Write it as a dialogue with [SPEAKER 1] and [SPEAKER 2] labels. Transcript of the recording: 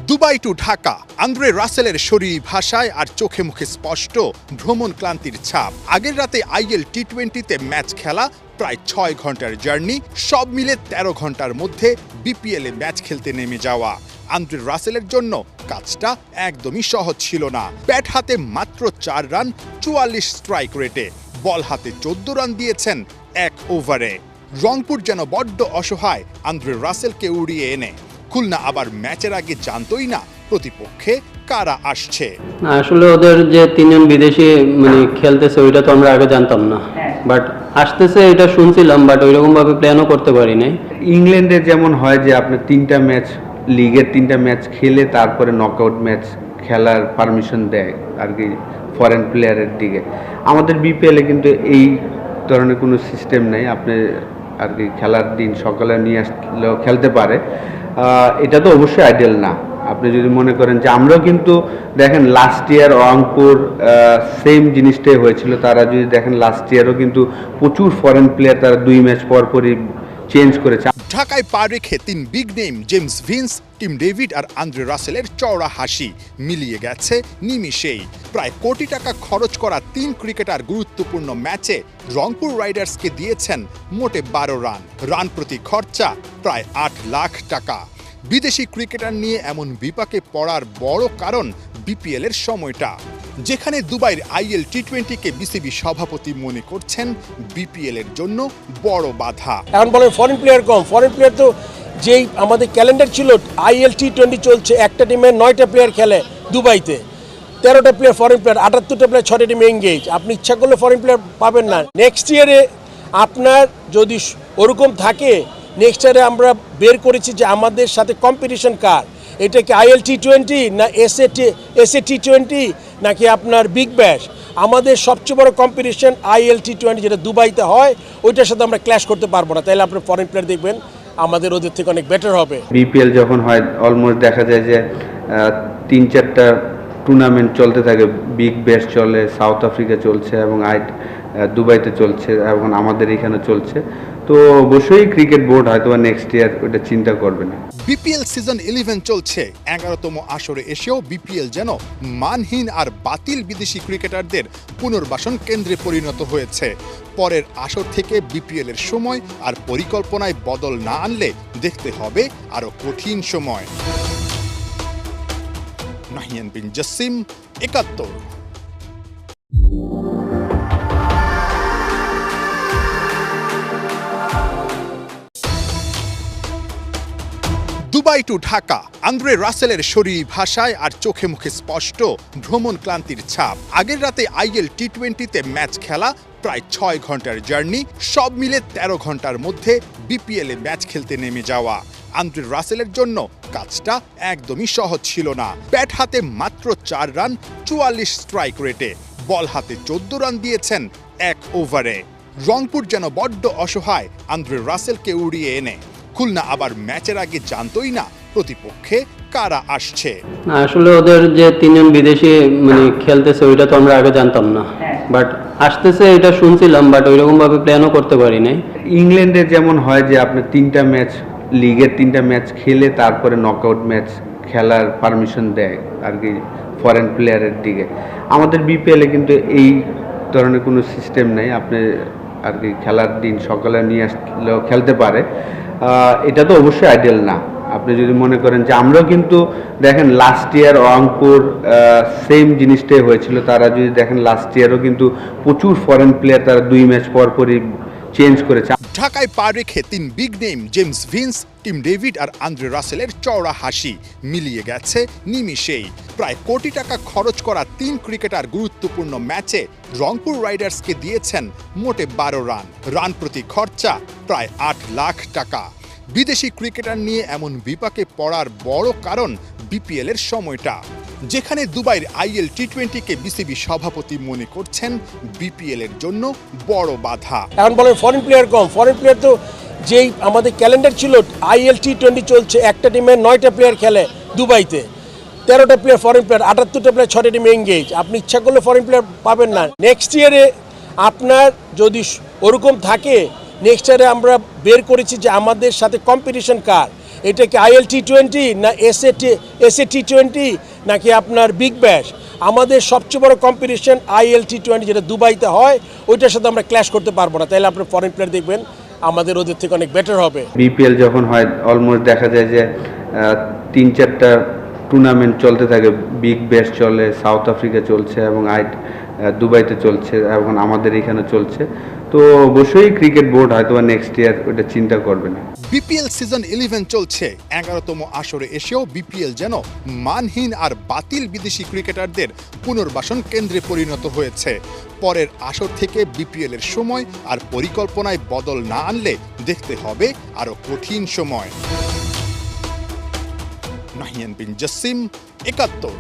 [SPEAKER 1] Dubai to Dhaka, Andre রাসেলের শরীরী ভাষায় আর চোখে মুখে স্পষ্ট ভ্রমণ ক্লান্তির ছাপ। আগের রাতে আইএল টি-20তে ম্যাচ খেলা, প্রায় 6 ঘন্টার জার্নি, সব মিলে 13 ঘন্টার মধ্যে বিপিএলে ম্যাচ খেলতে নেমে যাওয়া। আন্দ্রে রাসেলের জন্য কাজটা একদমই সহজ ছিল না। ব্যাট হাতে মাত্র 4 রান, 44 স্ট্রাইক রেটে, বল হাতে 14 রান দিয়েছেন 1 ওভারে। রংপুর যেন বড্ড অসহায় আন্দ্রে রাসেলকে উড়িয়ে এনে। খুলনা আবার ম্যাচের আগে জানতোই না প্রতিপক্ষে কারা আসছে।
[SPEAKER 2] আসলে ওদের যে 3 জন বিদেশি খেলতেছে ওইটা তো আমরা আগে জানতাম না, বাট আসতেছে এটা শুনছিলাম, বাট ওইরকম ভাবে প্ল্যানও করতে পারি নাই।
[SPEAKER 3] ইংল্যান্ডে যেমন হয় যে আপনি 3টা ম্যাচ, লিগের 3টা ম্যাচ খেলে তারপরে নকআউট ম্যাচ খেলার পারমিশন দেয় আর কি ফরেন প্লেয়ারের দিকে। আমাদের বিপিএলে কিন্তু এই ধরনের কোনো সিস্টেম নেই। আপনি আর কি খেলার দিন সকালে নিয়ে আসলেও খেলতে পারে। এটা তো অবশ্যই আইডিয়াল না। আপনি যদি মনে করেন যে আমরাও কিন্তু দেখেন লাস্ট ইয়ার রংপুর সেম জিনিসটাই হয়েছিল। তারা যদি দেখেন লাস্ট ইয়ারও কিন্তু প্রচুর ফরেন প্লেয়ার তারা 2 ম্যাচ পরপরই চেঞ্জ করেছে।
[SPEAKER 1] ঢাকায় পা রেখে 3 big name James Vince, Tim David আর আন্দ্রে রাসেলের চওড়া হাসি মিলিয়ে গেছে নিমিষেই। প্রায় কোটি টাকা খরচ করা 3 ক্রিকেটার গুরুত্বপূর্ণ ম্যাচে রংপুর রাইডার্সকে দিয়েছেন মোটে 12 রান। রান প্রতি খরচা প্রায় 8 লাখ টাকা। বিদেশি ক্রিকেটার নিয়ে এমন বিপাকে পড়ার বড় কারণ বিপিএলের সময়টা, যেখানে দুবাইয়ের আইএল টি-20কে বিসিবি সভাপতি মনে করছেন বিপিএলের জন্য বড় বাধা।
[SPEAKER 4] এখন বলেন ফরেন প্লেয়ার কম, ফরেন প্লেয়ার তো যেই আমাদের ক্যালেন্ডার ছিল আইএল টি-20 চলছে, একটা টিমে 9টা প্লেয়ার খেলে দুবাইতে, 13টা প্লেয়ার ফরেন প্লেয়ার, 78টা প্লেয়ার 6টা টিমে এঙ্গেজ। আপনি ইচ্ছা করলে ফরেন প্লেয়ার পাবেন না। নেক্সট ইয়ারে আপনার যদি ওরকম থাকে, নেক্সট ইয়ারে আমরা বের করেছি যে আমাদের সাথে কম্পিটিশন কার, এটা কি আইএল টি-20 না এসএ টি-20 নাকি আপনার বিগ ব্যাশ। আমাদের সবচেয়ে বড় কম্পিটিশন আইএল টি-20 যেটা দুবাইতে হয়, ওইটার সাথে আমরা ক্ল্যাশ করতে পারবো না। তাইলে আপনার ফরেন প্লেয়ার দেখবেন আমাদের ওদের থেকে অনেক বেটার হবে।
[SPEAKER 3] বিপিএল যখন হয় অলমোস্ট দেখা যায় যে 3-4টা টুর্নামেন্ট চলতে থাকে। বিগ ব্যাশ চলে, সাউথ আফ্রিকা চলছে এবং দুবাইতে চলছে, এবং আমাদের এখানে চলছে। তো অবশ্যই ক্রিকেট বোর্ড হয়তো নেক্সট ইয়ার ওটা চিন্তা করবে না।
[SPEAKER 1] বিপিএল সিজন 11 চলছে। 11তম আসরে এসেও বিপিএল যেন মানহীন আর বাতিল বিদেশি ক্রিকেটারদের পুনর্বাসন কেন্দ্রে পরিণত হয়েছে। পরের আসর থেকে বিপিএল এর সময় আর পরিকল্পনায় বদল না আনলে দেখতে হবে আরো কঠিন সময়। Nahiyan Bin Jasim, 71। Dubai to Dhaka, Andre রাসেলের শরীরী ভাষায় আর চোখে মুখে স্পষ্ট ভ্রমণ ক্লান্তির ছাপ। আগের রাতে আইএল টি-20তে ম্যাচ খেলা, প্রায় 6 ঘন্টার জার্নি, সব মিলে 13 ঘন্টার মধ্যে বিপিএলে ম্যাচ খেলতে নেমে যাওয়া। আন্দ্রে রাসেলের জন্য কাজটা একদমই সহজ ছিল না। ব্যাট হাতে মাত্র 4 রান, 44 স্ট্রাইক রেটে, বল হাতে 14 রান দিয়েছেন 1 ওভারে। রংপুর যেন বড্ড অসহায় আন্দ্রে রাসেলকে উড়িয়ে এনে। খুলনা আবার ম্যাচের আগে জানতোই না প্রতিপক্ষে কারা আসছে।
[SPEAKER 2] আসলে ওদের যে 3 জন বিদেশি খেলতেছে ওইটা তো আমরা আগে জানতাম না, বাট আসতেছে এটা শুনছিলাম, বাট ওইরকম ভাবে প্ল্যানও করতে পারি নাই।
[SPEAKER 3] ইংল্যান্ডে যেমন হয় যে আপনি 3টা ম্যাচ, লিগের 3টা ম্যাচ খেলে তারপরে নকআউট ম্যাচ খেলার পারমিশন দেয় আর কি ফরেন প্লেয়ারের দিকে। আমাদের বিপিএলে কিন্তু এই ধরনের কোনো সিস্টেম নেই। আপনি আর কি খেলার দিন সকালে নিয়ে আসলেও খেলতে পারে। এটা তো অবশ্যই আইডিয়াল না। আপনি যদি মনে করেন যে আমরাও কিন্তু দেখেন লাস্ট ইয়ার রংপুর সেম জিনিসটাই হয়েছিল। তারা যদি দেখেন লাস্ট ইয়ারও কিন্তু প্রচুর ফরেন প্লেয়ার তারা 2 ম্যাচ পরপরই চেঞ্জ করেছে।
[SPEAKER 1] ঢাকায় পা রেখে 3 big name James Vince, Tim David আর আন্দ্রে রাসেলের চওড়া হাসি মিলিয়ে গেছে নিমিষেই। প্রায় কোটি টাকা খরচ করা 3 ক্রিকেটার গুরুত্বপূর্ণ ম্যাচে রংপুর রাইডার্সকে দিয়েছেন মোটে 12 রান। রান প্রতি খরচা প্রায় 8 লাখ টাকা। বিদেশি ক্রিকেটার নিয়ে এমন বিপাকে পড়ার বড় কারণ বিপিএল এর সময়টা, যেখানে দুবাইয়ের আইএল টি-20কে বিসিবি সভাপতি মনে করছেন বিপিএল এর জন্য বড় বাধা।
[SPEAKER 4] এখন বলেন ফরেন প্লেয়ার কম, ফরেন প্লেয়ার তো যেই আমাদের ক্যালেন্ডার ছিল আইএল টি-20 চলছে, একটা টিমে 9টা প্লেয়ার খেলে দুবাইতে, 13টা প্লেয়ার ফরেন প্লেয়ার, 78টা প্লেয়ার 6টা টিমে এঙ্গেজ। আপনি ইচ্ছা করলে ফরেন প্লেয়ার পাবেন না। নেক্সট ইয়ারে আপনার যদি ওরকম থাকে, নেক্সট ইয়ারে আমরা বের করেছি যে আমাদের সাথে কম্পিটিশন কার, এটা কি IL T20 না SA T20 নাকি আপনার বিগ ব্যাশ? আমাদের সবচেয়ে বড় কম্পিটিশন IL T20 যেটা দুবাইতে হয়, ওইটার সাথে আমরা ক্ল্যাশ করতে পারবো না। তাইলে আপনার ফরেন প্লেয়ার দেখবেন আমাদের ওদের থেকে অনেক বেটার হবে।
[SPEAKER 3] বিপিএল যখন হয় অলমোস্ট দেখা যায় যে 3-4টা টুর্নামেন্ট চলতে থাকে, বিগ ব্যাশ চলে, সাউথ আফ্রিকা চলছে এবং দুবাইতে চলছে, এবং আমাদের এখানে চলছে। তো অবশ্যই ক্রিকেট বোর্ড হয়তো নেক্সট ইয়ার ওটা চিন্তা করবে না।
[SPEAKER 1] বিপিএল সিজন 11 চলছে। 11তম আসরে এসেও বিপিএল যেন মানহীন আর বাতিল বিদেশি ক্রিকেটারদের পুনর্বাসন কেন্দ্রে পরিণত হয়েছে। পরের আসর থেকে বিপিএল এর সময় আর পরিকল্পনায় বদল না আনলে দেখতে হবে আরো কঠিন সময়। নাহিয়ান বিন জাসিম, ৭১।